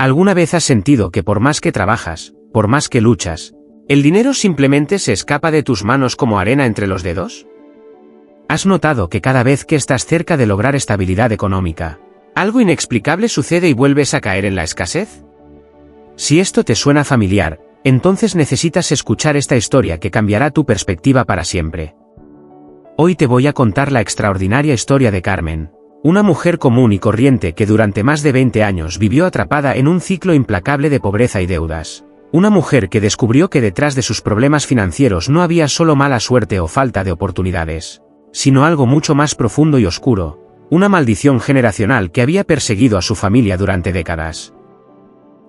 ¿Alguna vez has sentido que por más que trabajas, por más que luchas, el dinero simplemente se escapa de tus manos como arena entre los dedos? ¿Has notado que cada vez que estás cerca de lograr estabilidad económica, algo inexplicable sucede y vuelves a caer en la escasez? Si esto te suena familiar, entonces necesitas escuchar esta historia que cambiará tu perspectiva para siempre. Hoy te voy a contar la extraordinaria historia de Carmen, una mujer común y corriente que durante más de 20 años vivió atrapada en un ciclo implacable de pobreza y deudas. Una mujer que descubrió que detrás de sus problemas financieros no había solo mala suerte o falta de oportunidades, sino algo mucho más profundo y oscuro, una maldición generacional que había perseguido a su familia durante décadas.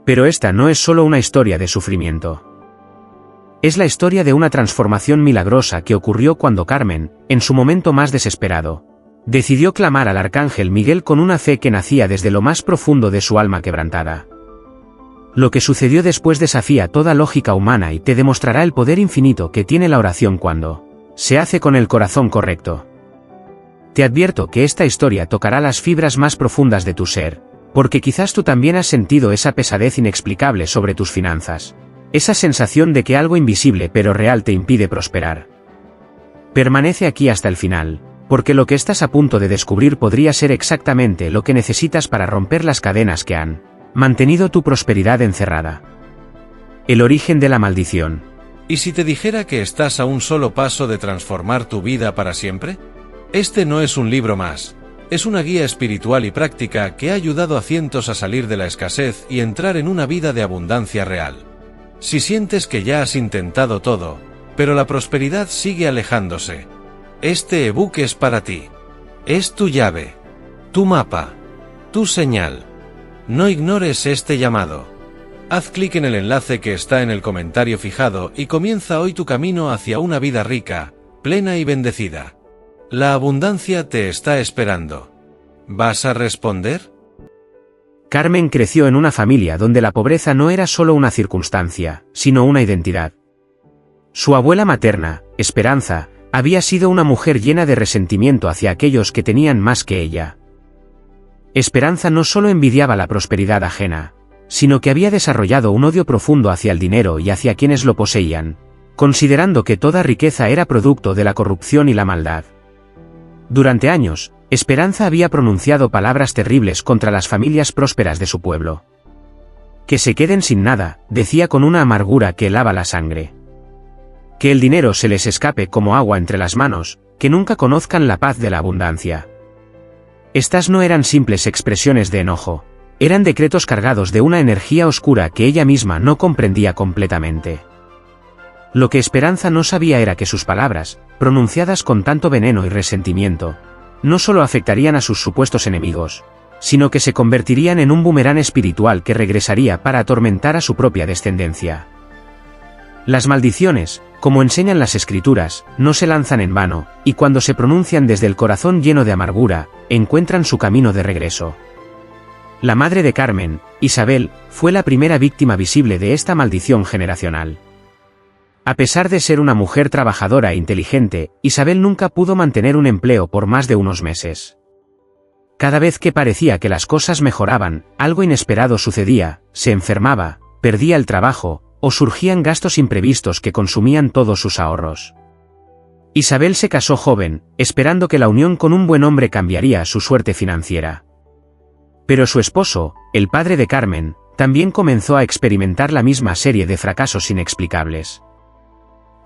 Pero esta no es solo una historia de sufrimiento. Es la historia de una transformación milagrosa que ocurrió cuando Carmen, en su momento más desesperado, decidió clamar al arcángel Miguel con una fe que nacía desde lo más profundo de su alma quebrantada. Lo que sucedió después desafía toda lógica humana y te demostrará el poder infinito que tiene la oración cuando se hace con el corazón correcto. Te advierto que esta historia tocará las fibras más profundas de tu ser, porque quizás tú también has sentido esa pesadez inexplicable sobre tus finanzas, esa sensación de que algo invisible pero real te impide prosperar. Permanece aquí hasta el final, porque lo que estás a punto de descubrir podría ser exactamente lo que necesitas para romper las cadenas que han mantenido tu prosperidad encerrada. El origen de la maldición. ¿Y si te dijera que estás a un solo paso de transformar tu vida para siempre? Este no es un libro más. Es una guía espiritual y práctica que ha ayudado a cientos a salir de la escasez y entrar en una vida de abundancia real. Si sientes que ya has intentado todo, pero la prosperidad sigue alejándose, este ebook es para ti. Es tu llave, tu mapa, tu señal. No ignores este llamado. Haz clic en el enlace que está en el comentario fijado y comienza hoy tu camino hacia una vida rica, plena y bendecida. La abundancia te está esperando. ¿Vas a responder? Carmen creció en una familia donde la pobreza no era solo una circunstancia, sino una identidad. Su abuela materna, Esperanza, había sido una mujer llena de resentimiento hacia aquellos que tenían más que ella. Esperanza no solo envidiaba la prosperidad ajena, sino que había desarrollado un odio profundo hacia el dinero y hacia quienes lo poseían, considerando que toda riqueza era producto de la corrupción y la maldad. Durante años, Esperanza había pronunciado palabras terribles contra las familias prósperas de su pueblo. Que se queden sin nada, decía con una amargura que helaba la sangre. Que el dinero se les escape como agua entre las manos, que nunca conozcan la paz de la abundancia. Estas no eran simples expresiones de enojo, eran decretos cargados de una energía oscura que ella misma no comprendía completamente. Lo que Esperanza no sabía era que sus palabras, pronunciadas con tanto veneno y resentimiento, no solo afectarían a sus supuestos enemigos, sino que se convertirían en un boomerang espiritual que regresaría para atormentar a su propia descendencia. Las maldiciones, como enseñan las escrituras, no se lanzan en vano, y cuando se pronuncian desde el corazón lleno de amargura, encuentran su camino de regreso. La madre de Carmen, Isabel, fue la primera víctima visible de esta maldición generacional. A pesar de ser una mujer trabajadora e inteligente, Isabel nunca pudo mantener un empleo por más de unos meses. Cada vez que parecía que las cosas mejoraban, algo inesperado sucedía, se enfermaba, perdía el trabajo, o surgían gastos imprevistos que consumían todos sus ahorros. Isabel se casó joven, esperando que la unión con un buen hombre cambiaría su suerte financiera. Pero su esposo, el padre de Carmen, también comenzó a experimentar la misma serie de fracasos inexplicables.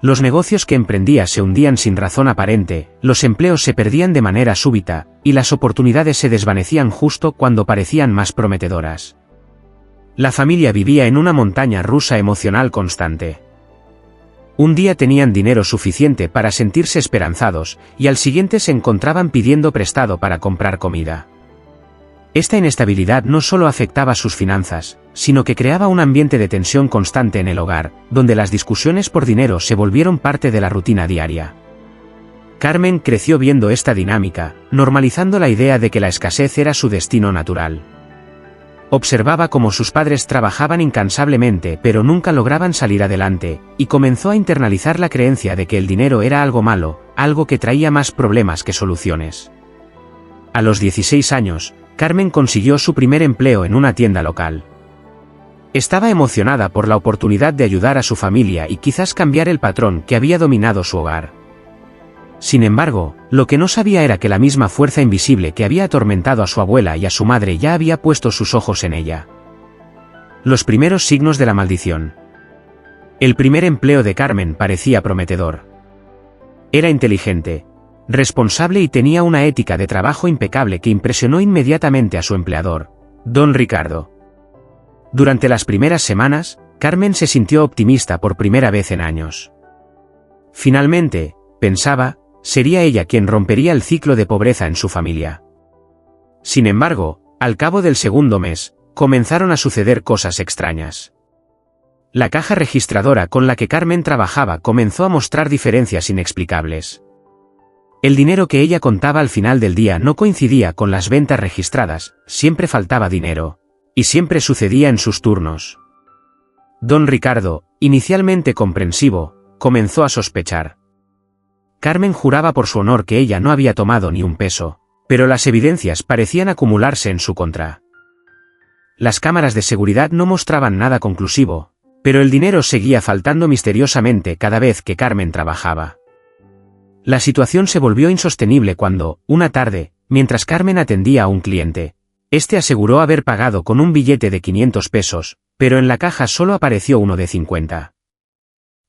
Los negocios que emprendía se hundían sin razón aparente, los empleos se perdían de manera súbita, y las oportunidades se desvanecían justo cuando parecían más prometedoras. La familia vivía en una montaña rusa emocional constante. Un día tenían dinero suficiente para sentirse esperanzados, y al siguiente se encontraban pidiendo prestado para comprar comida. Esta inestabilidad no solo afectaba sus finanzas, sino que creaba un ambiente de tensión constante en el hogar, donde las discusiones por dinero se volvieron parte de la rutina diaria. Carmen creció viendo esta dinámica, normalizando la idea de que la escasez era su destino natural. Observaba cómo sus padres trabajaban incansablemente pero nunca lograban salir adelante, y comenzó a internalizar la creencia de que el dinero era algo malo, algo que traía más problemas que soluciones. A los 16 años, Carmen consiguió su primer empleo en una tienda local. Estaba emocionada por la oportunidad de ayudar a su familia y quizás cambiar el patrón que había dominado su hogar. Sin embargo, lo que no sabía era que la misma fuerza invisible que había atormentado a su abuela y a su madre ya había puesto sus ojos en ella. Los primeros signos de la maldición. El primer empleo de Carmen parecía prometedor. Era inteligente, responsable y tenía una ética de trabajo impecable que impresionó inmediatamente a su empleador, don Ricardo. Durante las primeras semanas, Carmen se sintió optimista por primera vez en años. Finalmente, pensaba, sería ella quien rompería el ciclo de pobreza en su familia. Sin embargo, al cabo del segundo mes, comenzaron a suceder cosas extrañas. La caja registradora con la que Carmen trabajaba comenzó a mostrar diferencias inexplicables. El dinero que ella contaba al final del día no coincidía con las ventas registradas, siempre faltaba dinero. Y siempre sucedía en sus turnos. Don Ricardo, inicialmente comprensivo, comenzó a sospechar. Carmen juraba por su honor que ella no había tomado ni un peso, pero las evidencias parecían acumularse en su contra. Las cámaras de seguridad no mostraban nada conclusivo, pero el dinero seguía faltando misteriosamente cada vez que Carmen trabajaba. La situación se volvió insostenible cuando, una tarde, mientras Carmen atendía a un cliente, este aseguró haber pagado con un billete de 500 pesos, pero en la caja solo apareció uno de 50.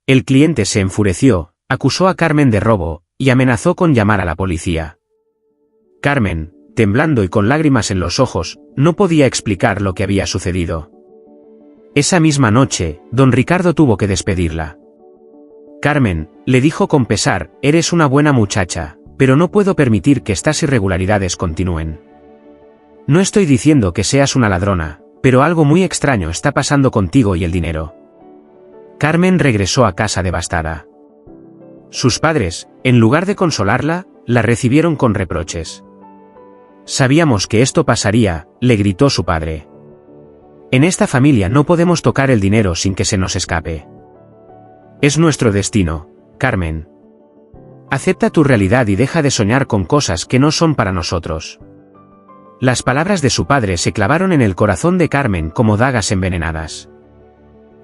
El cliente se enfureció, acusó a Carmen de robo, y amenazó con llamar a la policía. Carmen, temblando y con lágrimas en los ojos, no podía explicar lo que había sucedido. Esa misma noche, don Ricardo tuvo que despedirla. Carmen, le dijo con pesar, eres una buena muchacha, pero no puedo permitir que estas irregularidades continúen. No estoy diciendo que seas una ladrona, pero algo muy extraño está pasando contigo y el dinero. Carmen regresó a casa devastada. Sus padres, en lugar de consolarla, la recibieron con reproches. Sabíamos que esto pasaría, le gritó su padre. En esta familia no podemos tocar el dinero sin que se nos escape. Es nuestro destino, Carmen. Acepta tu realidad y deja de soñar con cosas que no son para nosotros. Las palabras de su padre se clavaron en el corazón de Carmen como dagas envenenadas.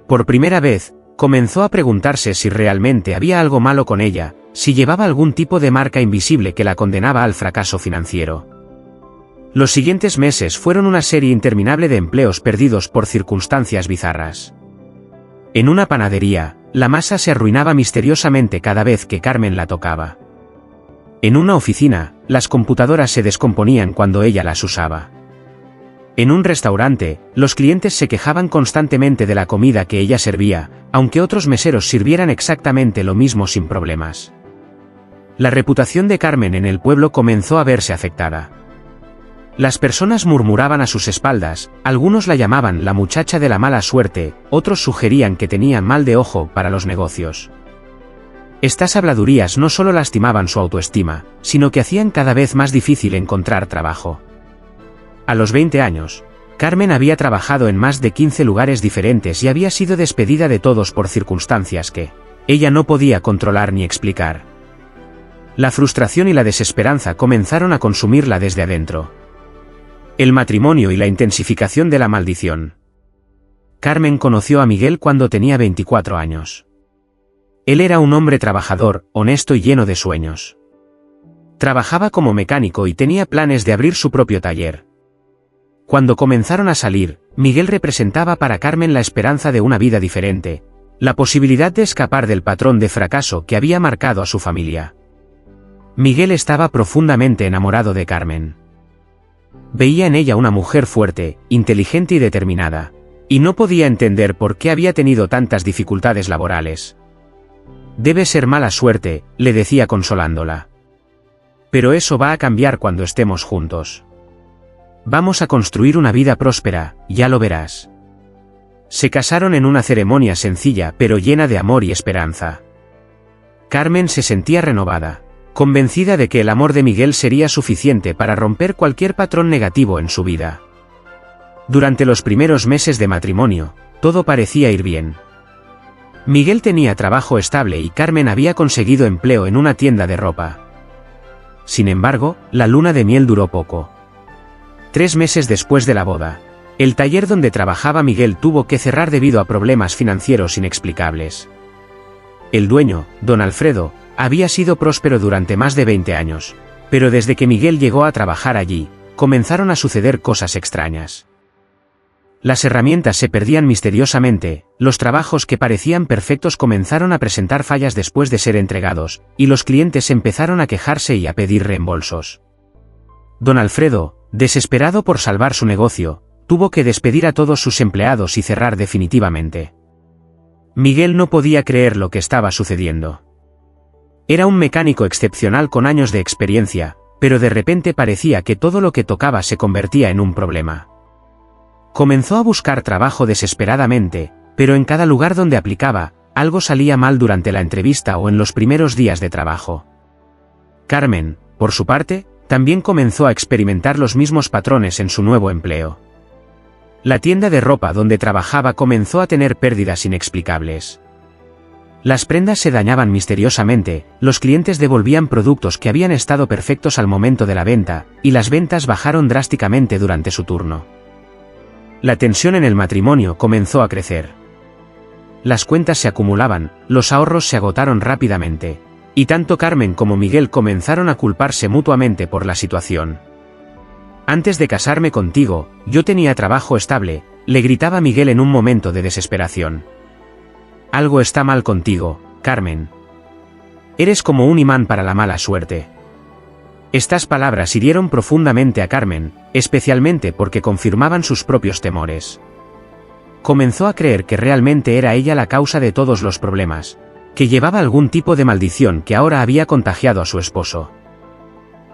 Por primera vez, comenzó a preguntarse si realmente había algo malo con ella, si llevaba algún tipo de marca invisible que la condenaba al fracaso financiero. Los siguientes meses fueron una serie interminable de empleos perdidos por circunstancias bizarras. En una panadería, la masa se arruinaba misteriosamente cada vez que Carmen la tocaba. En una oficina, las computadoras se descomponían cuando ella las usaba. En un restaurante, los clientes se quejaban constantemente de la comida que ella servía, aunque otros meseros sirvieran exactamente lo mismo sin problemas. La reputación de Carmen en el pueblo comenzó a verse afectada. Las personas murmuraban a sus espaldas, algunos la llamaban la muchacha de la mala suerte, otros sugerían que tenía mal de ojo para los negocios. Estas habladurías no solo lastimaban su autoestima, sino que hacían cada vez más difícil encontrar trabajo. A los 20 años, Carmen había trabajado en más de 15 lugares diferentes y había sido despedida de todos por circunstancias que ella no podía controlar ni explicar. La frustración y la desesperanza comenzaron a consumirla desde adentro. El matrimonio y la intensificación de la maldición. Carmen conoció a Miguel cuando tenía 24 años. Él era un hombre trabajador, honesto y lleno de sueños. Trabajaba como mecánico y tenía planes de abrir su propio taller. Cuando comenzaron a salir, Miguel representaba para Carmen la esperanza de una vida diferente, la posibilidad de escapar del patrón de fracaso que había marcado a su familia. Miguel estaba profundamente enamorado de Carmen. Veía en ella una mujer fuerte, inteligente y determinada, y no podía entender por qué había tenido tantas dificultades laborales. Debe ser mala suerte, le decía consolándola. Pero eso va a cambiar cuando estemos juntos. Vamos a construir una vida próspera, ya lo verás. Se casaron en una ceremonia sencilla pero llena de amor y esperanza. Carmen se sentía renovada, convencida de que el amor de Miguel sería suficiente para romper cualquier patrón negativo en su vida. Durante los primeros meses de matrimonio, todo parecía ir bien. Miguel tenía trabajo estable y Carmen había conseguido empleo en una tienda de ropa. Sin embargo, la luna de miel duró poco. 3 meses después de la boda, El taller donde trabajaba Miguel tuvo que cerrar debido a problemas financieros inexplicables. El dueño, don Alfredo, había sido próspero durante más de 20 años, pero desde que Miguel llegó a trabajar allí, comenzaron a suceder cosas extrañas. Las herramientas se perdían misteriosamente, los trabajos que parecían perfectos comenzaron a presentar fallas después de ser entregados, y los clientes empezaron a quejarse y a pedir reembolsos. Don Alfredo, desesperado por salvar su negocio, tuvo que despedir a todos sus empleados y cerrar definitivamente. Miguel no podía creer lo que estaba sucediendo. Era un mecánico excepcional con años de experiencia, pero de repente parecía que todo lo que tocaba se convertía en un problema. Comenzó a buscar trabajo desesperadamente, pero en cada lugar donde aplicaba, algo salía mal durante la entrevista o en los primeros días de trabajo. Carmen, por su parte, también comenzó a experimentar los mismos patrones en su nuevo empleo. La tienda de ropa donde trabajaba comenzó a tener pérdidas inexplicables. Las prendas se dañaban misteriosamente, los clientes devolvían productos que habían estado perfectos al momento de la venta, y las ventas bajaron drásticamente durante su turno. La tensión en el matrimonio comenzó a crecer. Las cuentas se acumulaban, los ahorros se agotaron rápidamente, y tanto Carmen como Miguel comenzaron a culparse mutuamente por la situación. Antes de casarme contigo, yo tenía trabajo estable, le gritaba Miguel en un momento de desesperación. Algo está mal contigo, Carmen. Eres como un imán para la mala suerte. Estas palabras hirieron profundamente a Carmen, especialmente porque confirmaban sus propios temores. Comenzó a creer que realmente era ella la causa de todos los problemas, que llevaba algún tipo de maldición que ahora había contagiado a su esposo.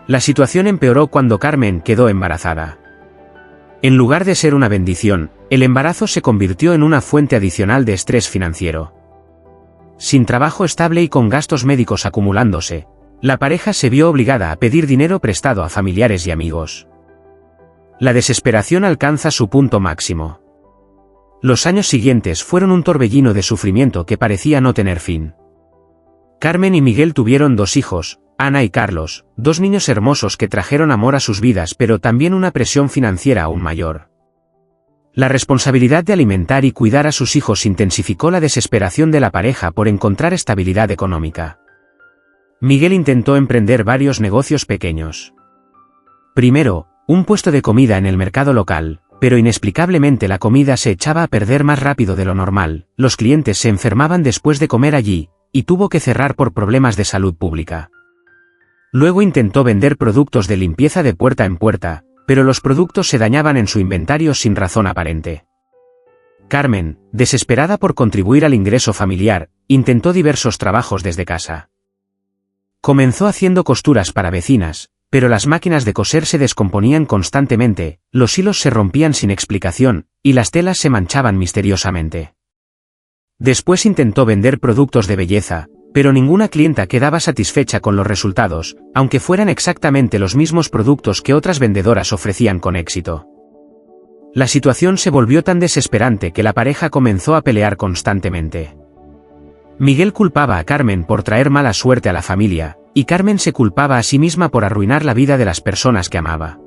La situación empeoró cuando Carmen quedó embarazada. En lugar de ser una bendición, el embarazo se convirtió en una fuente adicional de estrés financiero. Sin trabajo estable y con gastos médicos acumulándose, la pareja se vio obligada a pedir dinero prestado a familiares y amigos. La desesperación alcanza su punto máximo. Los años siguientes fueron un torbellino de sufrimiento que parecía no tener fin. Carmen y Miguel tuvieron 2 hijos, Ana y Carlos, 2 niños hermosos que trajeron amor a sus vidas pero también una presión financiera aún mayor. La responsabilidad de alimentar y cuidar a sus hijos intensificó la desesperación de la pareja por encontrar estabilidad económica. Miguel intentó emprender varios negocios pequeños. Primero, un puesto de comida en el mercado local, pero inexplicablemente la comida se echaba a perder más rápido de lo normal, los clientes se enfermaban después de comer allí, y tuvo que cerrar por problemas de salud pública. Luego intentó vender productos de limpieza de puerta en puerta, pero los productos se dañaban en su inventario sin razón aparente. Carmen, desesperada por contribuir al ingreso familiar, intentó diversos trabajos desde casa. Comenzó haciendo costuras para vecinas, pero las máquinas de coser se descomponían constantemente, los hilos se rompían sin explicación, y las telas se manchaban misteriosamente. Después intentó vender productos de belleza, pero ninguna clienta quedaba satisfecha con los resultados, aunque fueran exactamente los mismos productos que otras vendedoras ofrecían con éxito. La situación se volvió tan desesperante que la pareja comenzó a pelear constantemente. Miguel culpaba a Carmen por traer mala suerte a la familia, y Carmen se culpaba a sí misma por arruinar la vida de las personas que amaba.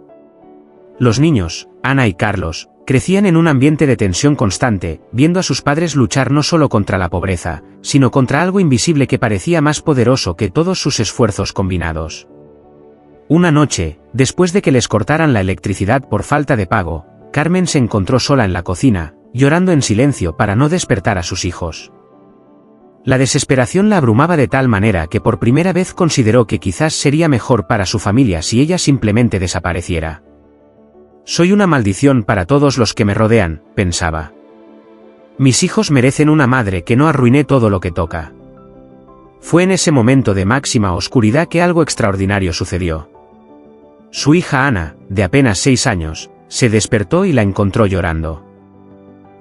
Los niños, Ana y Carlos, crecían en un ambiente de tensión constante, viendo a sus padres luchar no solo contra la pobreza, sino contra algo invisible que parecía más poderoso que todos sus esfuerzos combinados. Una noche, después de que les cortaran la electricidad por falta de pago, Carmen se encontró sola en la cocina, llorando en silencio para no despertar a sus hijos. La desesperación la abrumaba de tal manera que por primera vez consideró que quizás sería mejor para su familia si ella simplemente desapareciera. Soy una maldición para todos los que me rodean, pensaba. Mis hijos merecen una madre que no arruine todo lo que toca. Fue en ese momento de máxima oscuridad que algo extraordinario sucedió. Su hija Ana, de apenas 6 años, se despertó y la encontró llorando.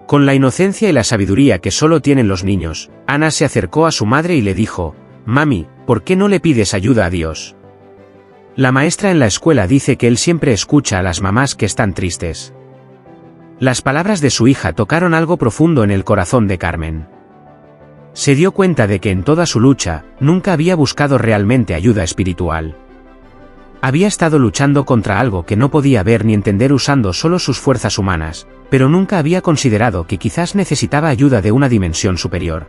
Con la inocencia y la sabiduría que solo tienen los niños, Ana se acercó a su madre y le dijo: «Mami, ¿por qué no le pides ayuda a Dios? La maestra en la escuela dice que él siempre escucha a las mamás que están tristes». Las palabras de su hija tocaron algo profundo en el corazón de Carmen. Se dio cuenta de que en toda su lucha, nunca había buscado realmente ayuda espiritual. Había estado luchando contra algo que no podía ver ni entender usando solo sus fuerzas humanas, pero nunca había considerado que quizás necesitaba ayuda de una dimensión superior.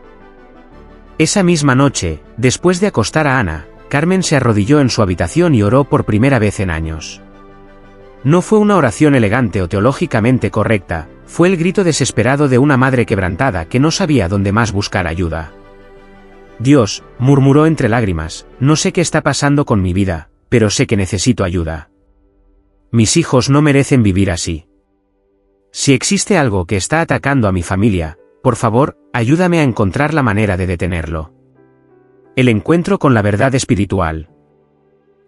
Esa misma noche, después de acostar a Ana, Carmen se arrodilló en su habitación y oró por primera vez en años. No fue una oración elegante o teológicamente correcta, fue el grito desesperado de una madre quebrantada que no sabía dónde más buscar ayuda. Dios, murmuró entre lágrimas, no sé qué está pasando con mi vida, pero sé que necesito ayuda. Mis hijos no merecen vivir así. Si existe algo que está atacando a mi familia, por favor, ayúdame a encontrar la manera de detenerlo. El encuentro con la verdad espiritual.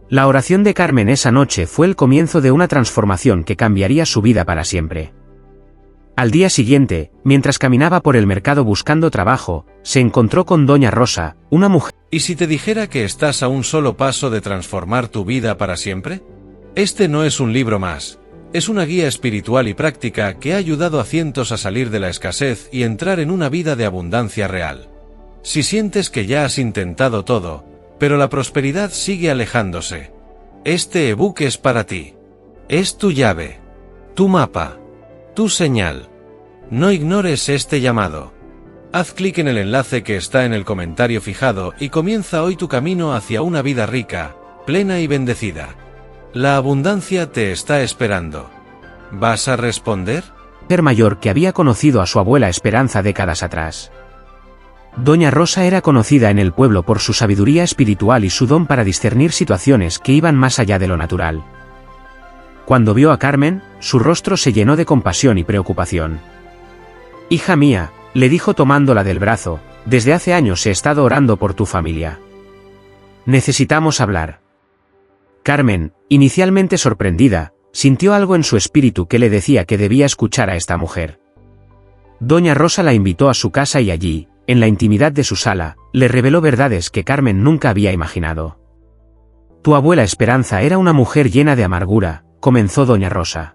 La oración de Carmen esa noche fue el comienzo de una transformación que cambiaría su vida para siempre. Al día siguiente, mientras caminaba por el mercado buscando trabajo, se encontró con Doña Rosa, una mujer. ¿Y si te dijera que estás a un solo paso de transformar tu vida para siempre? Este no es un libro más. Es una guía espiritual y práctica que ha ayudado a cientos a salir de la escasez y entrar en una vida de abundancia real. Si sientes que ya has intentado todo, pero la prosperidad sigue alejándose, este ebook es para ti. Es tu llave, tu mapa, tu señal. No ignores este llamado. Haz clic en el enlace que está en el comentario fijado y comienza hoy tu camino hacia una vida rica, plena y bendecida. La abundancia te está esperando. ¿Vas a responder? Mujer mayor que había conocido a su abuela Esperanza décadas atrás. Doña Rosa era conocida en el pueblo por su sabiduría espiritual y su don para discernir situaciones que iban más allá de lo natural. Cuando vio a Carmen, su rostro se llenó de compasión y preocupación. «Hija mía», le dijo tomándola del brazo, «desde hace años he estado orando por tu familia. Necesitamos hablar». Carmen, inicialmente sorprendida, sintió algo en su espíritu que le decía que debía escuchar a esta mujer. Doña Rosa la invitó a su casa y allí, en la intimidad de su sala, le reveló verdades que Carmen nunca había imaginado. «Tu abuela Esperanza era una mujer llena de amargura», comenzó Doña Rosa.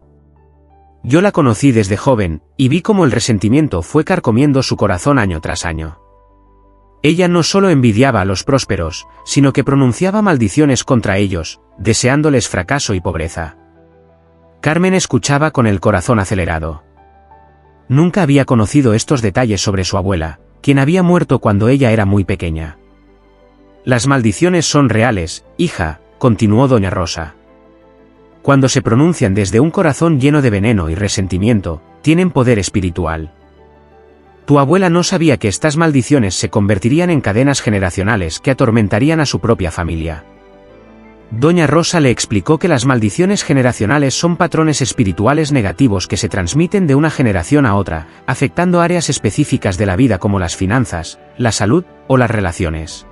«Yo la conocí desde joven, y vi cómo el resentimiento fue carcomiendo su corazón año tras año. Ella no solo envidiaba a los prósperos, sino que pronunciaba maldiciones contra ellos, deseándoles fracaso y pobreza». Carmen escuchaba con el corazón acelerado. Nunca había conocido estos detalles sobre su abuela, quien había muerto cuando ella era muy pequeña. «Las maldiciones son reales, hija», continuó Doña Rosa. «Cuando se pronuncian desde un corazón lleno de veneno y resentimiento, tienen poder espiritual. Tu abuela no sabía que estas maldiciones se convertirían en cadenas generacionales que atormentarían a su propia familia». Doña Rosa le explicó que las maldiciones generacionales son patrones espirituales negativos que se transmiten de una generación a otra, afectando áreas específicas de la vida como las finanzas, la salud o las relaciones.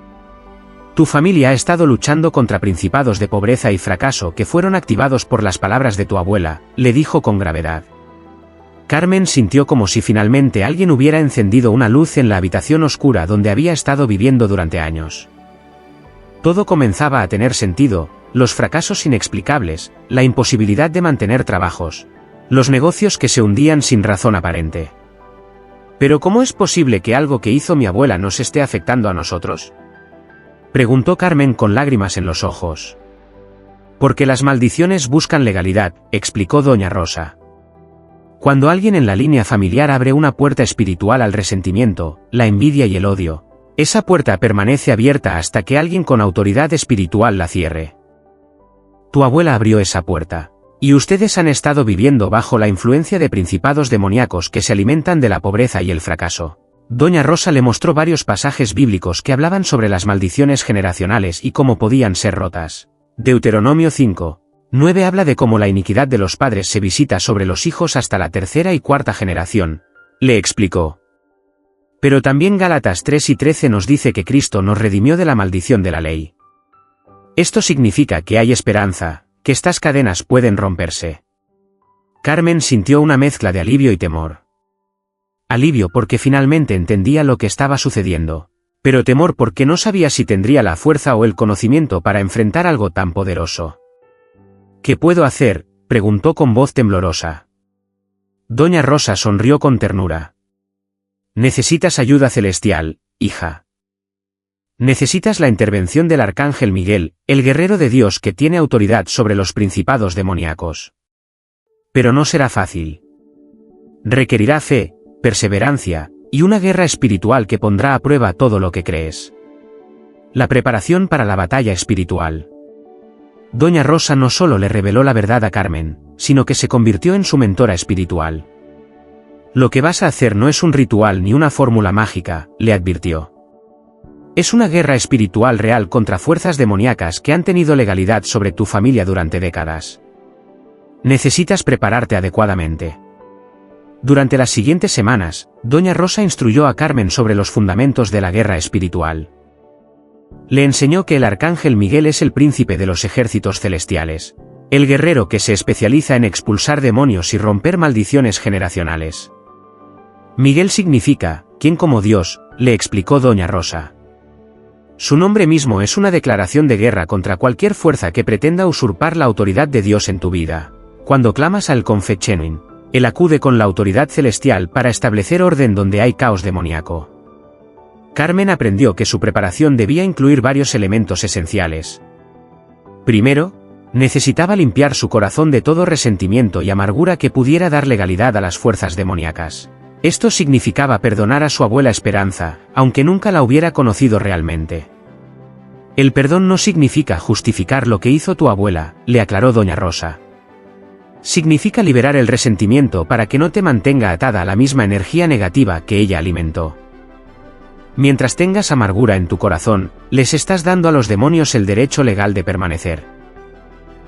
Tu familia ha estado luchando contra principados de pobreza y fracaso que fueron activados por las palabras de tu abuela, le dijo con gravedad. Carmen sintió como si finalmente alguien hubiera encendido una luz en la habitación oscura donde había estado viviendo durante años. Todo comenzaba a tener sentido, los fracasos inexplicables, la imposibilidad de mantener trabajos, los negocios que se hundían sin razón aparente. «¿Pero cómo es posible que algo que hizo mi abuela nos esté afectando a nosotros?», preguntó Carmen con lágrimas en los ojos. «Porque las maldiciones buscan legalidad», explicó Doña Rosa. «Cuando alguien en la línea familiar abre una puerta espiritual al resentimiento, la envidia y el odio, esa puerta permanece abierta hasta que alguien con autoridad espiritual la cierre. Tu abuela abrió esa puerta, y ustedes han estado viviendo bajo la influencia de principados demoníacos que se alimentan de la pobreza y el fracaso». Doña Rosa le mostró varios pasajes bíblicos que hablaban sobre las maldiciones generacionales y cómo podían ser rotas. Deuteronomio 5:9 habla de cómo la iniquidad de los padres se visita sobre los hijos hasta la tercera y cuarta generación, le explicó. Pero también Gálatas 3:13 nos dice que Cristo nos redimió de la maldición de la ley. Esto significa que hay esperanza, que estas cadenas pueden romperse. Carmen sintió una mezcla de alivio y temor. Alivio porque finalmente entendía lo que estaba sucediendo, pero temor porque no sabía si tendría la fuerza o el conocimiento para enfrentar algo tan poderoso. «¿Qué puedo hacer?», preguntó con voz temblorosa. Doña Rosa sonrió con ternura. «Necesitas ayuda celestial, hija. Necesitas la intervención del arcángel Miguel, el guerrero de Dios que tiene autoridad sobre los principados demoníacos. Pero no será fácil. Requerirá fe, perseverancia, y una guerra espiritual que pondrá a prueba todo lo que crees. La preparación para la batalla espiritual. Doña Rosa no solo le reveló la verdad a Carmen, sino que se convirtió en su mentora espiritual. Lo que vas a hacer no es un ritual ni una fórmula mágica, le advirtió. Es una guerra espiritual real contra fuerzas demoníacas que han tenido legalidad sobre tu familia durante décadas. Necesitas prepararte adecuadamente. Durante las siguientes semanas, Doña Rosa instruyó a Carmen sobre los fundamentos de la guerra espiritual. Le enseñó que el arcángel Miguel es el príncipe de los ejércitos celestiales, el guerrero que se especializa en expulsar demonios y romper maldiciones generacionales. Miguel significa, ¿quién como Dios?, le explicó Doña Rosa. Su nombre mismo es una declaración de guerra contra cualquier fuerza que pretenda usurpar la autoridad de Dios en tu vida. Cuando clamas al Confechenuin, él acude con la autoridad celestial para establecer orden donde hay caos demoníaco. Carmen aprendió que su preparación debía incluir varios elementos esenciales. Primero, necesitaba limpiar su corazón de todo resentimiento y amargura que pudiera dar legalidad a las fuerzas demoníacas. Esto significaba perdonar a su abuela Esperanza, aunque nunca la hubiera conocido realmente. El perdón no significa justificar lo que hizo tu abuela, le aclaró Doña Rosa. Significa liberar el resentimiento para que no te mantenga atada a la misma energía negativa que ella alimentó. Mientras tengas amargura en tu corazón, les estás dando a los demonios el derecho legal de permanecer.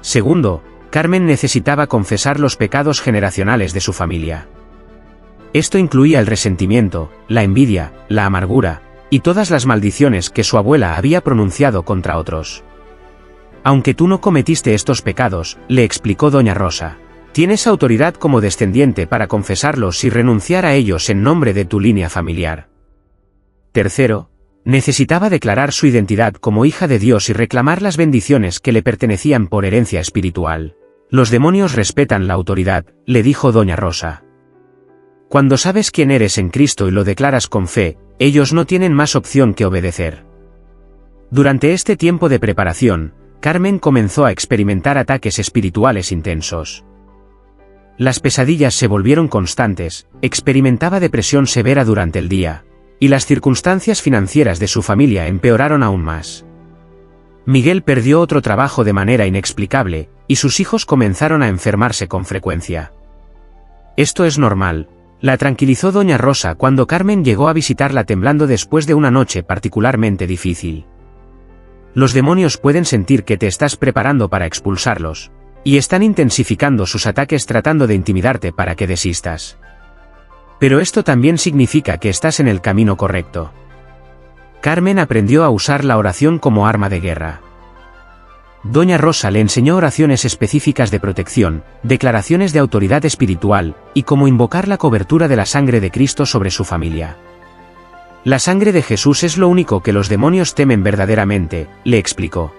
Segundo, Carmen necesitaba confesar los pecados generacionales de su familia. Esto incluía el resentimiento, la envidia, la amargura, y todas las maldiciones que su abuela había pronunciado contra otros. Aunque tú no cometiste estos pecados, le explicó Doña Rosa, tienes autoridad como descendiente para confesarlos y renunciar a ellos en nombre de tu línea familiar. Tercero, necesitaba declarar su identidad como hija de Dios y reclamar las bendiciones que le pertenecían por herencia espiritual. Los demonios respetan la autoridad, le dijo Doña Rosa. Cuando sabes quién eres en Cristo y lo declaras con fe, ellos no tienen más opción que obedecer. Durante este tiempo de preparación, Carmen comenzó a experimentar ataques espirituales intensos. Las pesadillas se volvieron constantes, experimentaba depresión severa durante el día, y las circunstancias financieras de su familia empeoraron aún más. Miguel perdió otro trabajo de manera inexplicable, y sus hijos comenzaron a enfermarse con frecuencia. Esto es normal, la tranquilizó Doña Rosa cuando Carmen llegó a visitarla temblando después de una noche particularmente difícil. Los demonios pueden sentir que te estás preparando para expulsarlos, y están intensificando sus ataques tratando de intimidarte para que desistas. Pero esto también significa que estás en el camino correcto. Carmen aprendió a usar la oración como arma de guerra. Doña Rosa le enseñó oraciones específicas de protección, declaraciones de autoridad espiritual, y cómo invocar la cobertura de la sangre de Cristo sobre su familia. La sangre de Jesús es lo único que los demonios temen verdaderamente, le explicó.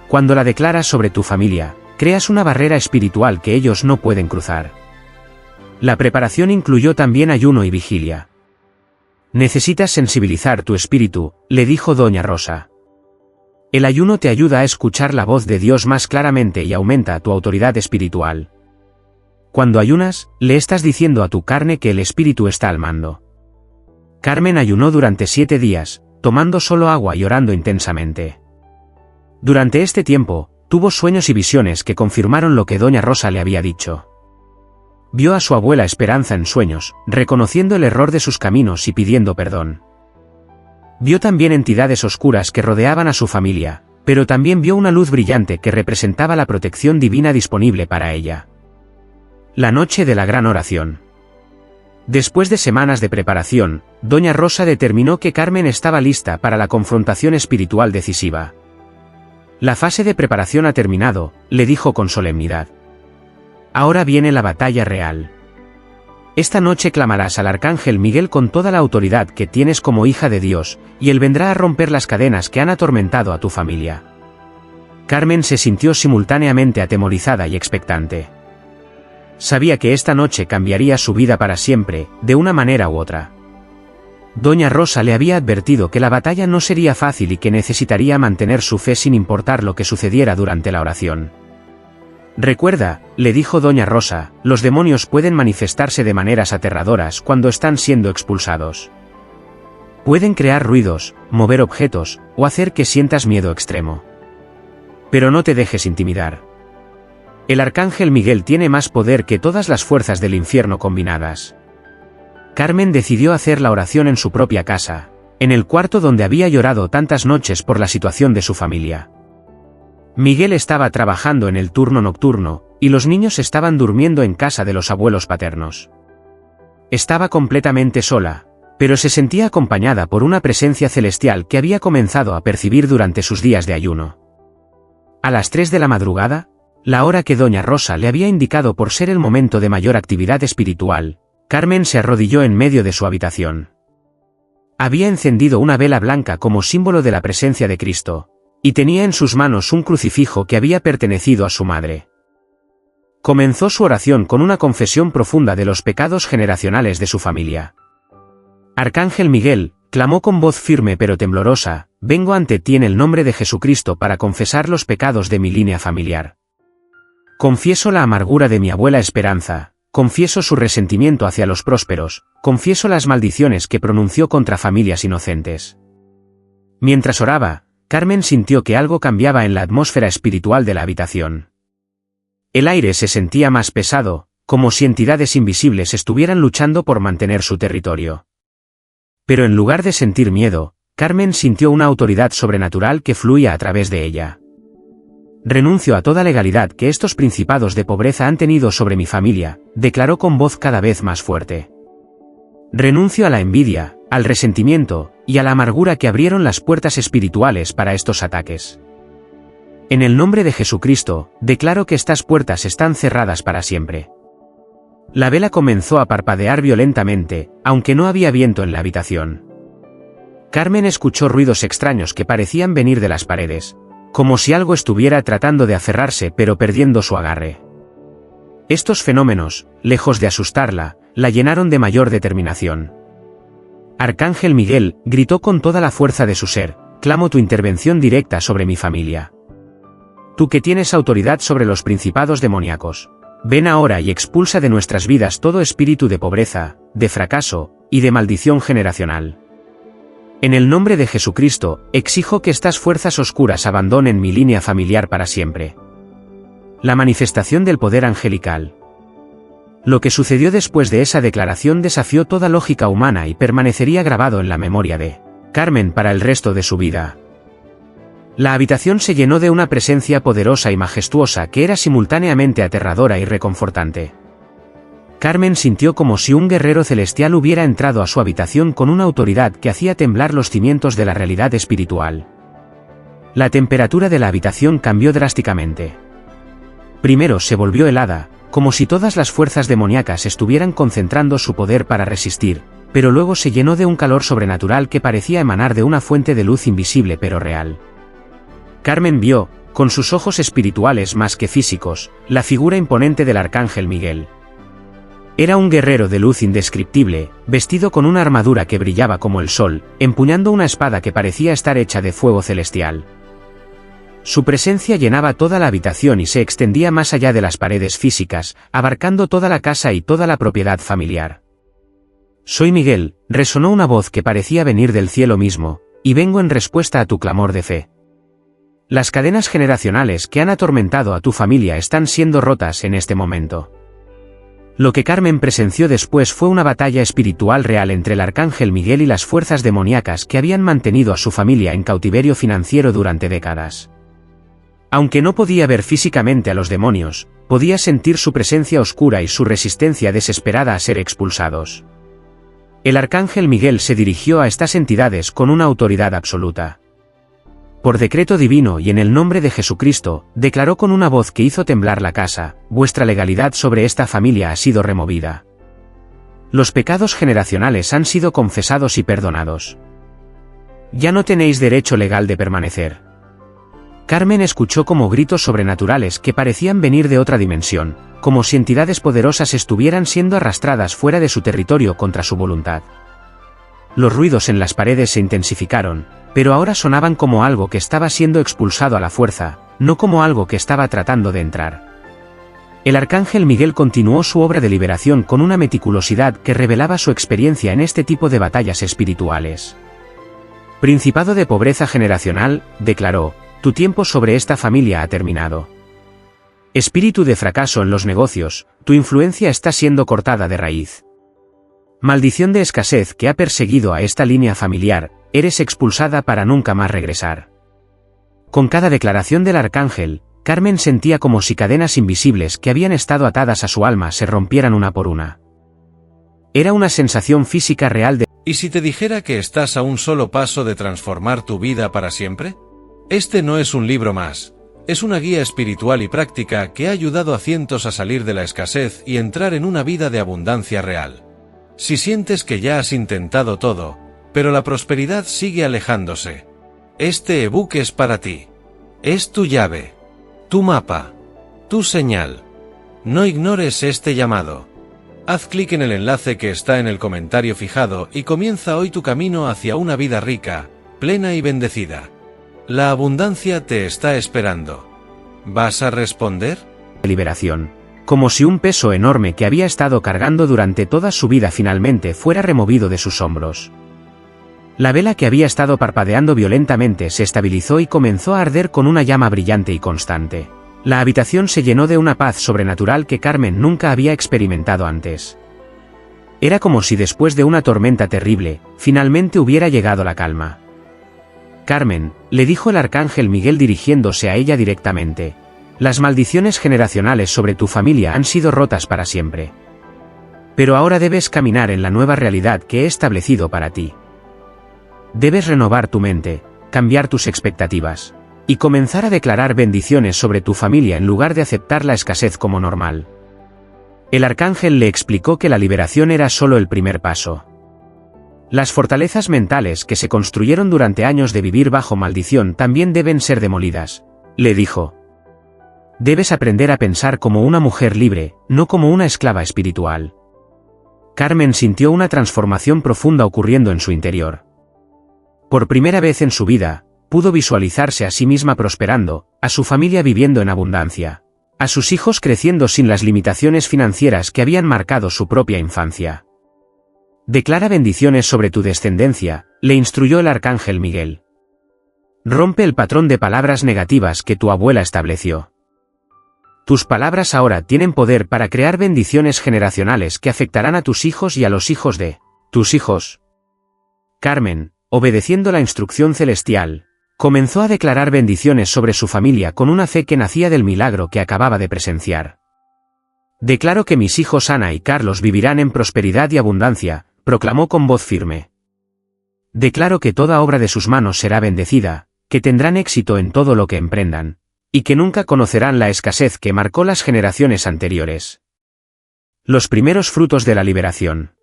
Cuando la declaras sobre tu familia, creas una barrera espiritual que ellos no pueden cruzar. La preparación incluyó también ayuno y vigilia. Necesitas sensibilizar tu espíritu, le dijo Doña Rosa. El ayuno te ayuda a escuchar la voz de Dios más claramente y aumenta tu autoridad espiritual. Cuando ayunas, le estás diciendo a tu carne que el espíritu está al mando. Carmen ayunó durante 7 días, tomando solo agua y orando intensamente. Durante este tiempo, tuvo sueños y visiones que confirmaron lo que Doña Rosa le había dicho. Vio a su abuela Esperanza en sueños, reconociendo el error de sus caminos y pidiendo perdón. Vio también entidades oscuras que rodeaban a su familia, pero también vio una luz brillante que representaba la protección divina disponible para ella. La noche de la gran oración. Después de semanas de preparación, Doña Rosa determinó que Carmen estaba lista para la confrontación espiritual decisiva. La fase de preparación ha terminado, le dijo con solemnidad. Ahora viene la batalla real. Esta noche clamarás al arcángel Miguel con toda la autoridad que tienes como hija de Dios, y él vendrá a romper las cadenas que han atormentado a tu familia. Carmen se sintió simultáneamente atemorizada y expectante. Sabía que esta noche cambiaría su vida para siempre, de una manera u otra. Doña Rosa le había advertido que la batalla no sería fácil y que necesitaría mantener su fe sin importar lo que sucediera durante la oración. Recuerda, le dijo doña Rosa, los demonios pueden manifestarse de maneras aterradoras cuando están siendo expulsados. Pueden crear ruidos, mover objetos, o hacer que sientas miedo extremo. Pero no te dejes intimidar. El arcángel Miguel tiene más poder que todas las fuerzas del infierno combinadas. Carmen decidió hacer la oración en su propia casa, en el cuarto donde había llorado tantas noches por la situación de su familia. Miguel estaba trabajando en el turno nocturno, y los niños estaban durmiendo en casa de los abuelos paternos. Estaba completamente sola, pero se sentía acompañada por una presencia celestial que había comenzado a percibir durante sus días de ayuno. A las 3 de la madrugada, la hora que doña Rosa le había indicado por ser el momento de mayor actividad espiritual, Carmen se arrodilló en medio de su habitación. Había encendido una vela blanca como símbolo de la presencia de Cristo, y tenía en sus manos un crucifijo que había pertenecido a su madre. Comenzó su oración con una confesión profunda de los pecados generacionales de su familia. Arcángel Miguel, clamó con voz firme pero temblorosa, vengo ante ti en el nombre de Jesucristo para confesar los pecados de mi línea familiar. Confieso la amargura de mi abuela Esperanza, confieso su resentimiento hacia los prósperos, confieso las maldiciones que pronunció contra familias inocentes. Mientras oraba, Carmen sintió que algo cambiaba en la atmósfera espiritual de la habitación. El aire se sentía más pesado, como si entidades invisibles estuvieran luchando por mantener su territorio. Pero en lugar de sentir miedo, Carmen sintió una autoridad sobrenatural que fluía a través de ella. Renuncio a toda legalidad que estos principados de pobreza han tenido sobre mi familia, declaró con voz cada vez más fuerte. Renuncio a la envidia, al resentimiento, y a la amargura que abrieron las puertas espirituales para estos ataques. En el nombre de Jesucristo, declaro que estas puertas están cerradas para siempre. La vela comenzó a parpadear violentamente, aunque no había viento en la habitación. Carmen escuchó ruidos extraños que parecían venir de las paredes, como si algo estuviera tratando de aferrarse pero perdiendo su agarre. Estos fenómenos, lejos de asustarla, la llenaron de mayor determinación. Arcángel Miguel, gritó con toda la fuerza de su ser, clamo tu intervención directa sobre mi familia. Tú que tienes autoridad sobre los principados demoníacos, ven ahora y expulsa de nuestras vidas todo espíritu de pobreza, de fracaso, y de maldición generacional. En el nombre de Jesucristo, exijo que estas fuerzas oscuras abandonen mi línea familiar para siempre. La manifestación del poder angelical. Lo que sucedió después de esa declaración desafió toda lógica humana y permanecería grabado en la memoria de Carmen para el resto de su vida. La habitación se llenó de una presencia poderosa y majestuosa que era simultáneamente aterradora y reconfortante. Carmen sintió como si un guerrero celestial hubiera entrado a su habitación con una autoridad que hacía temblar los cimientos de la realidad espiritual. La temperatura de la habitación cambió drásticamente. Primero se volvió helada, como si todas las fuerzas demoníacas estuvieran concentrando su poder para resistir, pero luego se llenó de un calor sobrenatural que parecía emanar de una fuente de luz invisible pero real. Carmen vio, con sus ojos espirituales más que físicos, la figura imponente del arcángel Miguel. Era un guerrero de luz indescriptible, vestido con una armadura que brillaba como el sol, empuñando una espada que parecía estar hecha de fuego celestial. Su presencia llenaba toda la habitación y se extendía más allá de las paredes físicas, abarcando toda la casa y toda la propiedad familiar. Soy Miguel, resonó una voz que parecía venir del cielo mismo, y vengo en respuesta a tu clamor de fe. Las cadenas generacionales que han atormentado a tu familia están siendo rotas en este momento. Lo que Carmen presenció después fue una batalla espiritual real entre el arcángel Miguel y las fuerzas demoníacas que habían mantenido a su familia en cautiverio financiero durante décadas. Aunque no podía ver físicamente a los demonios, podía sentir su presencia oscura y su resistencia desesperada a ser expulsados. El arcángel Miguel se dirigió a estas entidades con una autoridad absoluta. Por decreto divino y en el nombre de Jesucristo, declaró con una voz que hizo temblar la casa, vuestra legalidad sobre esta familia ha sido removida. Los pecados generacionales han sido confesados y perdonados. Ya no tenéis derecho legal de permanecer. Carmen escuchó como gritos sobrenaturales que parecían venir de otra dimensión, como si entidades poderosas estuvieran siendo arrastradas fuera de su territorio contra su voluntad. Los ruidos en las paredes se intensificaron, pero ahora sonaban como algo que estaba siendo expulsado a la fuerza, no como algo que estaba tratando de entrar. El arcángel Miguel continuó su obra de liberación con una meticulosidad que revelaba su experiencia en este tipo de batallas espirituales. Principado de pobreza generacional, declaró, tu tiempo sobre esta familia ha terminado. Espíritu de fracaso en los negocios, tu influencia está siendo cortada de raíz. Maldición de escasez que ha perseguido a esta línea familiar, eres expulsada para nunca más regresar. Con cada declaración del arcángel, Carmen sentía como si cadenas invisibles que habían estado atadas a su alma se rompieran una por una. Era una sensación física real de... ¿Y si te dijera que estás a un solo paso de transformar tu vida para siempre? Este no es un libro más, es una guía espiritual y práctica que ha ayudado a cientos a salir de la escasez y entrar en una vida de abundancia real. Si sientes que ya has intentado todo, pero la prosperidad sigue alejándose, este ebook es para ti. Es tu llave, tu mapa, tu señal. No ignores este llamado. Haz clic en el enlace que está en el comentario fijado y comienza hoy tu camino hacia una vida rica, plena y bendecida. La abundancia te está esperando. ¿Vas a responder? Liberación. Como si un peso enorme que había estado cargando durante toda su vida finalmente fuera removido de sus hombros. La vela que había estado parpadeando violentamente se estabilizó y comenzó a arder con una llama brillante y constante. La habitación se llenó de una paz sobrenatural que Carmen nunca había experimentado antes. Era como si después de una tormenta terrible, finalmente hubiera llegado la calma. Carmen, le dijo el arcángel Miguel dirigiéndose a ella directamente. Las maldiciones generacionales sobre tu familia han sido rotas para siempre. Pero ahora debes caminar en la nueva realidad que he establecido para ti. Debes renovar tu mente, cambiar tus expectativas, y comenzar a declarar bendiciones sobre tu familia en lugar de aceptar la escasez como normal. El arcángel le explicó que la liberación era solo el primer paso. Las fortalezas mentales que se construyeron durante años de vivir bajo maldición también deben ser demolidas, le dijo. Debes aprender a pensar como una mujer libre, no como una esclava espiritual. Carmen sintió una transformación profunda ocurriendo en su interior. Por primera vez en su vida, pudo visualizarse a sí misma prosperando, a su familia viviendo en abundancia, a sus hijos creciendo sin las limitaciones financieras que habían marcado su propia infancia. Declara bendiciones sobre tu descendencia, le instruyó el arcángel Miguel. Rompe el patrón de palabras negativas que tu abuela estableció. Tus palabras ahora tienen poder para crear bendiciones generacionales que afectarán a tus hijos y a los hijos de tus hijos. Carmen, obedeciendo la instrucción celestial, comenzó a declarar bendiciones sobre su familia con una fe que nacía del milagro que acababa de presenciar. Declaro que mis hijos Ana y Carlos vivirán en prosperidad y abundancia, proclamó con voz firme. Declaro que toda obra de sus manos será bendecida, que tendrán éxito en todo lo que emprendan, y que nunca conocerán la escasez que marcó las generaciones anteriores. Los primeros frutos de la liberación.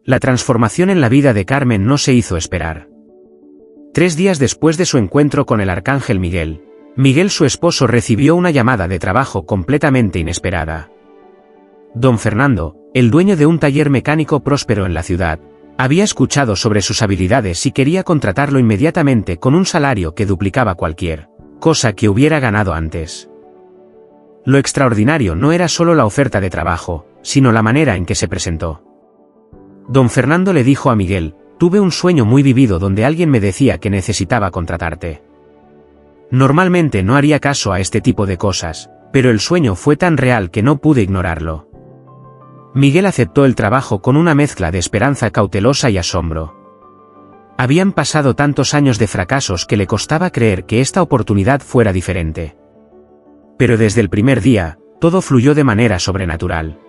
La transformación en la vida de Carmen no se hizo esperar. 3 días después de su encuentro con el arcángel Miguel, su esposo recibió una llamada de trabajo completamente inesperada. Don Fernando, el dueño de un taller mecánico próspero en la ciudad, había escuchado sobre sus habilidades y quería contratarlo inmediatamente con un salario que duplicaba cualquier cosa que hubiera ganado antes. Lo extraordinario no era solo la oferta de trabajo, sino la manera en que se presentó. Don Fernando le dijo a Miguel, tuve un sueño muy vivido donde alguien me decía que necesitaba contratarte. Normalmente no haría caso a este tipo de cosas, pero el sueño fue tan real que no pude ignorarlo. Miguel aceptó el trabajo con una mezcla de esperanza cautelosa y asombro. Habían pasado tantos años de fracasos que le costaba creer que esta oportunidad fuera diferente. Pero desde el primer día, todo fluyó de manera sobrenatural.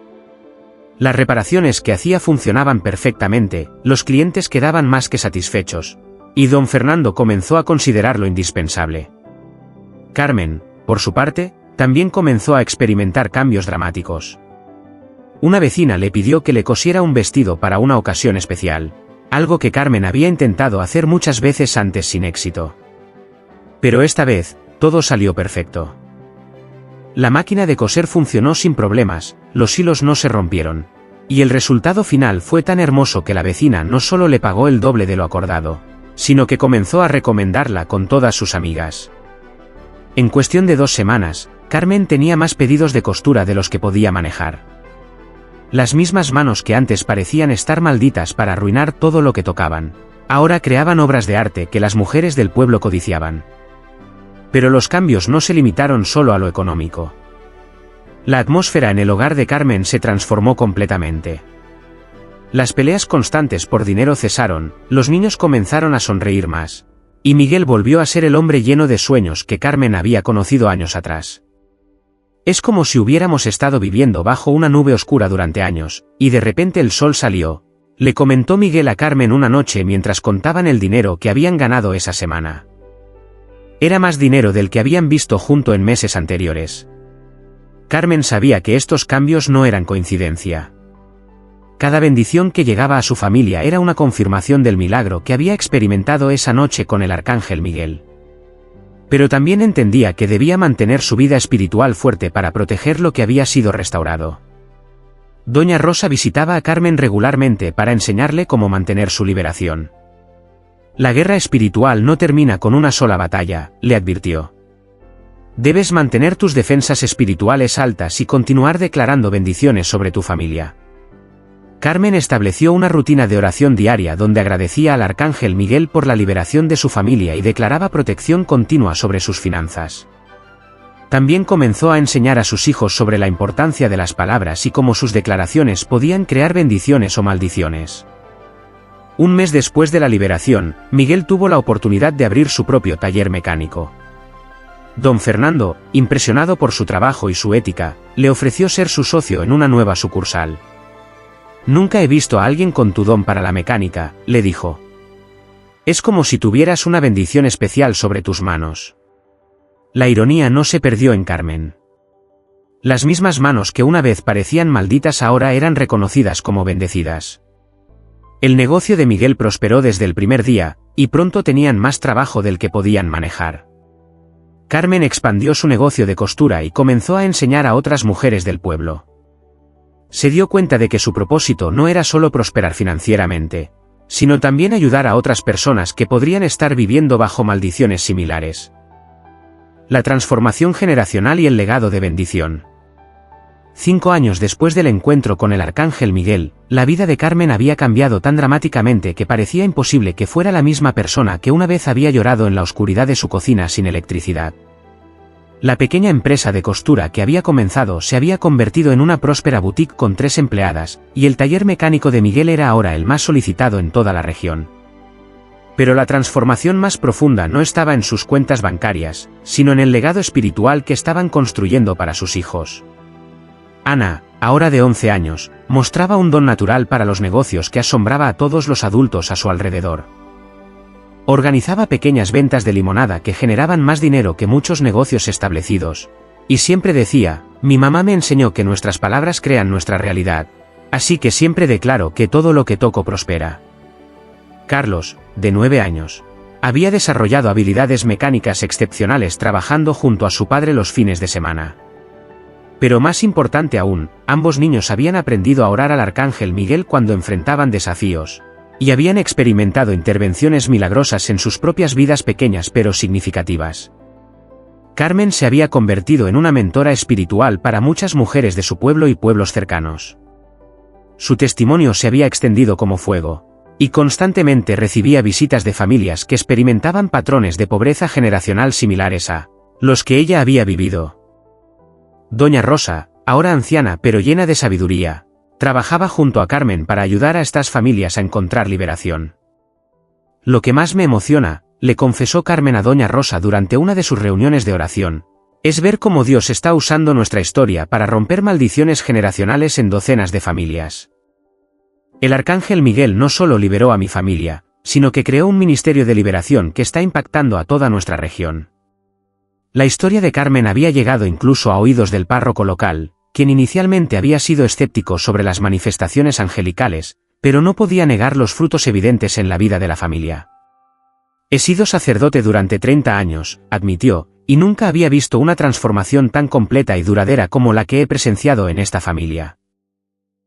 Las reparaciones que hacía funcionaban perfectamente, los clientes quedaban más que satisfechos, y don Fernando comenzó a considerarlo indispensable. Carmen, por su parte, también comenzó a experimentar cambios dramáticos. Una vecina le pidió que le cosiera un vestido para una ocasión especial, algo que Carmen había intentado hacer muchas veces antes sin éxito. Pero esta vez, todo salió perfecto. La máquina de coser funcionó sin problemas, los hilos no se rompieron. Y el resultado final fue tan hermoso que la vecina no solo le pagó el doble de lo acordado, sino que comenzó a recomendarla con todas sus amigas. En cuestión de 2 semanas, Carmen tenía más pedidos de costura de los que podía manejar. Las mismas manos que antes parecían estar malditas para arruinar todo lo que tocaban, ahora creaban obras de arte que las mujeres del pueblo codiciaban. Pero los cambios no se limitaron solo a lo económico. La atmósfera en el hogar de Carmen se transformó completamente. Las peleas constantes por dinero cesaron, los niños comenzaron a sonreír más, y Miguel volvió a ser el hombre lleno de sueños que Carmen había conocido años atrás. Es como si hubiéramos estado viviendo bajo una nube oscura durante años, y de repente el sol salió, le comentó Miguel a Carmen una noche mientras contaban el dinero que habían ganado esa semana. Era más dinero del que habían visto junto en meses anteriores. Carmen sabía que estos cambios no eran coincidencia. Cada bendición que llegaba a su familia era una confirmación del milagro que había experimentado esa noche con el arcángel Miguel. Pero también entendía que debía mantener su vida espiritual fuerte para proteger lo que había sido restaurado. Doña Rosa visitaba a Carmen regularmente para enseñarle cómo mantener su liberación. La guerra espiritual no termina con una sola batalla, le advirtió. Debes mantener tus defensas espirituales altas y continuar declarando bendiciones sobre tu familia. Carmen estableció una rutina de oración diaria donde agradecía al arcángel Miguel por la liberación de su familia y declaraba protección continua sobre sus finanzas. También comenzó a enseñar a sus hijos sobre la importancia de las palabras y cómo sus declaraciones podían crear bendiciones o maldiciones. Un mes después de la liberación, Miguel tuvo la oportunidad de abrir su propio taller mecánico. Don Fernando, impresionado por su trabajo y su ética, le ofreció ser su socio en una nueva sucursal. Nunca he visto a alguien con tu don para la mecánica, le dijo. Es como si tuvieras una bendición especial sobre tus manos. La ironía no se perdió en Carmen. Las mismas manos que una vez parecían malditas ahora eran reconocidas como bendecidas. El negocio de Miguel prosperó desde el primer día, y pronto tenían más trabajo del que podían manejar. Carmen expandió su negocio de costura y comenzó a enseñar a otras mujeres del pueblo. Se dio cuenta de que su propósito no era solo prosperar financieramente, sino también ayudar a otras personas que podrían estar viviendo bajo maldiciones similares. La transformación generacional y el legado de bendición. 5 años después del encuentro con el arcángel Miguel, la vida de Carmen había cambiado tan dramáticamente que parecía imposible que fuera la misma persona que una vez había llorado en la oscuridad de su cocina sin electricidad. La pequeña empresa de costura que había comenzado se había convertido en una próspera boutique con 3 empleadas, y el taller mecánico de Miguel era ahora el más solicitado en toda la región. Pero la transformación más profunda no estaba en sus cuentas bancarias, sino en el legado espiritual que estaban construyendo para sus hijos. Ana, ahora de 11 años, mostraba un don natural para los negocios que asombraba a todos los adultos a su alrededor. Organizaba pequeñas ventas de limonada que generaban más dinero que muchos negocios establecidos. Y siempre decía, mi mamá me enseñó que nuestras palabras crean nuestra realidad, así que siempre declaro que todo lo que toco prospera. Carlos, de 9 años, había desarrollado habilidades mecánicas excepcionales trabajando junto a su padre los fines de semana. Pero más importante aún, ambos niños habían aprendido a orar al arcángel Miguel cuando enfrentaban desafíos, y habían experimentado intervenciones milagrosas en sus propias vidas pequeñas pero significativas. Carmen se había convertido en una mentora espiritual para muchas mujeres de su pueblo y pueblos cercanos. Su testimonio se había extendido como fuego, y constantemente recibía visitas de familias que experimentaban patrones de pobreza generacional similares a los que ella había vivido. Doña Rosa, ahora anciana pero llena de sabiduría, trabajaba junto a Carmen para ayudar a estas familias a encontrar liberación. Lo que más me emociona, le confesó Carmen a Doña Rosa durante una de sus reuniones de oración, es ver cómo Dios está usando nuestra historia para romper maldiciones generacionales en docenas de familias. El arcángel Miguel no solo liberó a mi familia, sino que creó un ministerio de liberación que está impactando a toda nuestra región. La historia de Carmen había llegado incluso a oídos del párroco local, quien inicialmente había sido escéptico sobre las manifestaciones angelicales, pero no podía negar los frutos evidentes en la vida de la familia. He sido sacerdote durante 30 años, admitió, y nunca había visto una transformación tan completa y duradera como la que he presenciado en esta familia.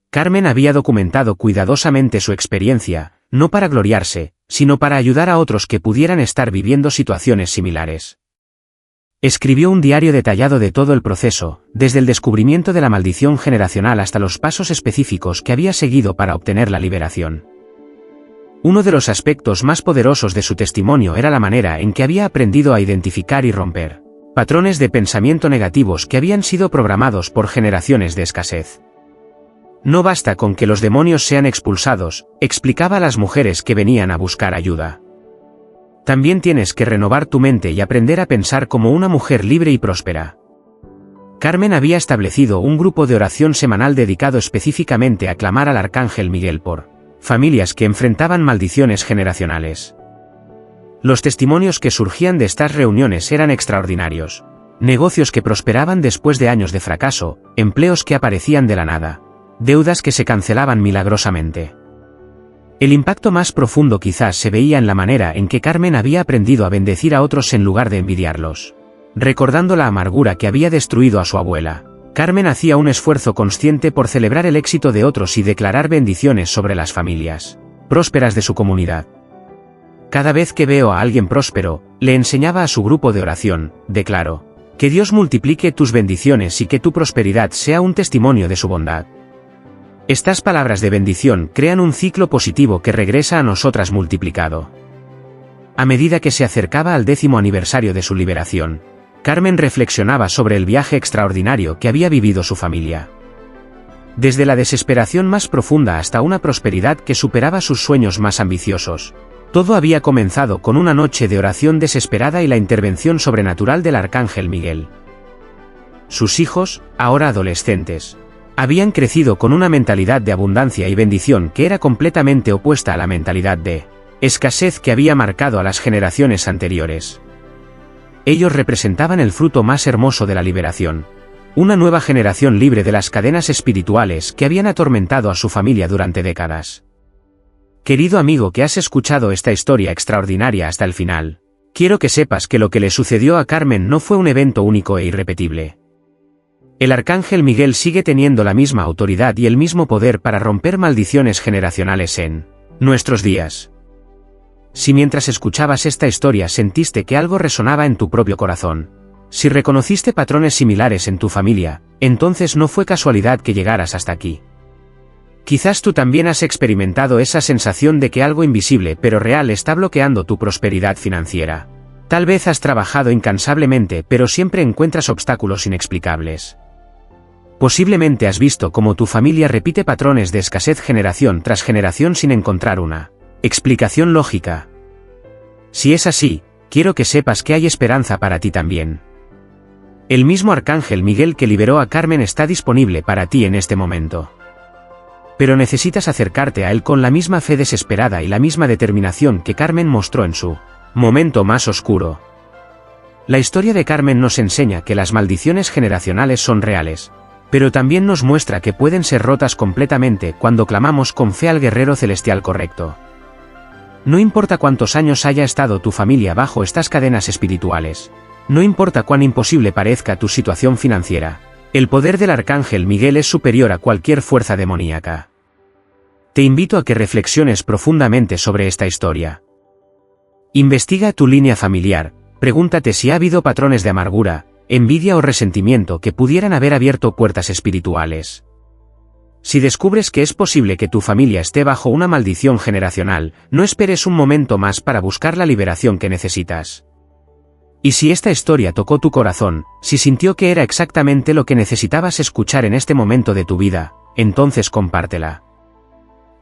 Carmen había documentado cuidadosamente su experiencia, no para gloriarse, sino para ayudar a otros que pudieran estar viviendo situaciones similares. Escribió un diario detallado de todo el proceso, desde el descubrimiento de la maldición generacional hasta los pasos específicos que había seguido para obtener la liberación. Uno de los aspectos más poderosos de su testimonio era la manera en que había aprendido a identificar y romper patrones de pensamiento negativos que habían sido programados por generaciones de escasez. No basta con que los demonios sean expulsados, explicaba a las mujeres que venían a buscar ayuda. También tienes que renovar tu mente y aprender a pensar como una mujer libre y próspera. Carmen había establecido un grupo de oración semanal dedicado específicamente a clamar al Arcángel Miguel por familias que enfrentaban maldiciones generacionales. Los testimonios que surgían de estas reuniones eran extraordinarios. Negocios que prosperaban después de años de fracaso, empleos que aparecían de la nada, deudas que se cancelaban milagrosamente. El impacto más profundo quizás se veía en la manera en que Carmen había aprendido a bendecir a otros en lugar de envidiarlos. Recordando la amargura que había destruido a su abuela, Carmen hacía un esfuerzo consciente por celebrar el éxito de otros y declarar bendiciones sobre las familias prósperas de su comunidad. Cada vez que veo a alguien próspero, le enseñaba a su grupo de oración, declaro, que Dios multiplique tus bendiciones y que tu prosperidad sea un testimonio de su bondad. Estas palabras de bendición crean un ciclo positivo que regresa a nosotras multiplicado. A medida que se acercaba al 10º aniversario de su liberación, Carmen reflexionaba sobre el viaje extraordinario que había vivido su familia. Desde la desesperación más profunda hasta una prosperidad que superaba sus sueños más ambiciosos, todo había comenzado con una noche de oración desesperada y la intervención sobrenatural del Arcángel Miguel. Sus hijos, ahora adolescentes, habían crecido con una mentalidad de abundancia y bendición que era completamente opuesta a la mentalidad de escasez que había marcado a las generaciones anteriores. Ellos representaban el fruto más hermoso de la liberación. Una nueva generación libre de las cadenas espirituales que habían atormentado a su familia durante décadas. Querido amigo que has escuchado esta historia extraordinaria hasta el final, quiero que sepas que lo que le sucedió a Carmen no fue un evento único e irrepetible. El Arcángel Miguel sigue teniendo la misma autoridad y el mismo poder para romper maldiciones generacionales en nuestros días. Si mientras escuchabas esta historia sentiste que algo resonaba en tu propio corazón, si reconociste patrones similares en tu familia, entonces no fue casualidad que llegaras hasta aquí. Quizás tú también has experimentado esa sensación de que algo invisible pero real está bloqueando tu prosperidad financiera. Tal vez has trabajado incansablemente pero siempre encuentras obstáculos inexplicables. Posiblemente has visto cómo tu familia repite patrones de escasez generación tras generación sin encontrar una explicación lógica. Si es así, quiero que sepas que hay esperanza para ti también. El mismo Arcángel Miguel que liberó a Carmen está disponible para ti en este momento. Pero necesitas acercarte a él con la misma fe desesperada y la misma determinación que Carmen mostró en su momento más oscuro. La historia de Carmen nos enseña que las maldiciones generacionales son reales, pero también nos muestra que pueden ser rotas completamente cuando clamamos con fe al guerrero celestial correcto. No importa cuántos años haya estado tu familia bajo estas cadenas espirituales, no importa cuán imposible parezca tu situación financiera, el poder del Arcángel Miguel es superior a cualquier fuerza demoníaca. Te invito a que reflexiones profundamente sobre esta historia. Investiga tu línea familiar, pregúntate si ha habido patrones de amargura, envidia o resentimiento que pudieran haber abierto puertas espirituales. Si descubres que es posible que tu familia esté bajo una maldición generacional, no esperes un momento más para buscar la liberación que necesitas. Y si esta historia tocó tu corazón, si sintió que era exactamente lo que necesitabas escuchar en este momento de tu vida, entonces compártela.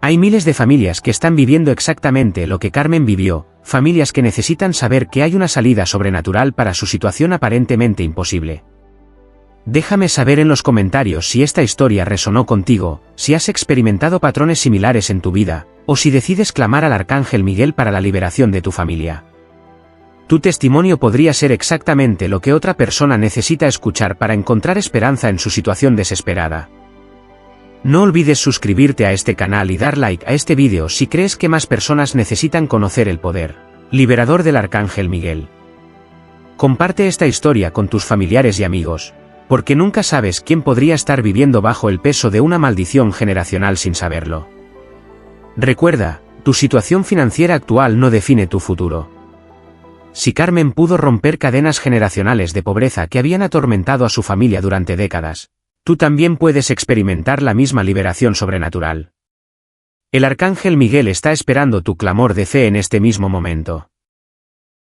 Hay miles de familias que están viviendo exactamente lo que Carmen vivió, familias que necesitan saber que hay una salida sobrenatural para su situación aparentemente imposible. Déjame saber en los comentarios si esta historia resonó contigo, si has experimentado patrones similares en tu vida, o si decides clamar al Arcángel Miguel para la liberación de tu familia. Tu testimonio podría ser exactamente lo que otra persona necesita escuchar para encontrar esperanza en su situación desesperada. No olvides suscribirte a este canal y dar like a este vídeo si crees que más personas necesitan conocer el poder liberador del Arcángel Miguel. Comparte esta historia con tus familiares y amigos, porque nunca sabes quién podría estar viviendo bajo el peso de una maldición generacional sin saberlo. Recuerda, tu situación financiera actual no define tu futuro. Si Carmen pudo romper cadenas generacionales de pobreza que habían atormentado a su familia durante décadas, tú también puedes experimentar la misma liberación sobrenatural. El arcángel Miguel está esperando tu clamor de fe en este mismo momento.